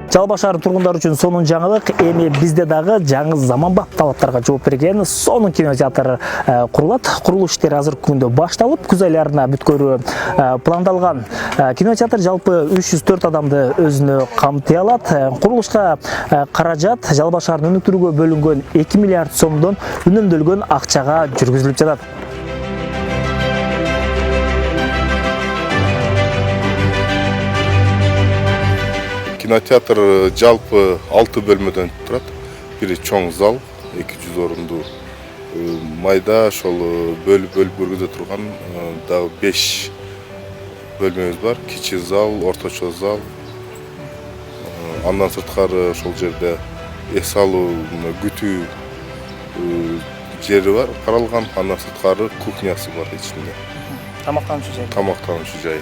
Жалпы шаар тургундар үчүн сонун жаңылык, эми бизде дагы жаңы заманбап талаптарга жооп берген сонун кинотеатр курулат. Курулуш иштери азыркы күндө башталып, күз айларына бүткөрүү пландалган. Кинотеатр жалпы 304 адамды өзүнө камтый алат. Курулушка каражат Жалпы шаарын өнүктүрүүгө бөлүнгөн 2 миллиард сомдон үнөмдөлгөн акчага жүргүзүлүп жатат. Кинотеатр жалпы 6 бөлмөдөн турат. Бири чоң зал, 200 орунду. Майда ошол бөлүп көргөзө турган дагы 5 бөлмөбүз бар. Кичи зал, орточо зал. Андан сырткары ошол жерде эс алуу, күтүү жери бар, каралган. Андан сырткары кухнясы бар ичинде. Тамактануучу жай. Тамактануучу жайы.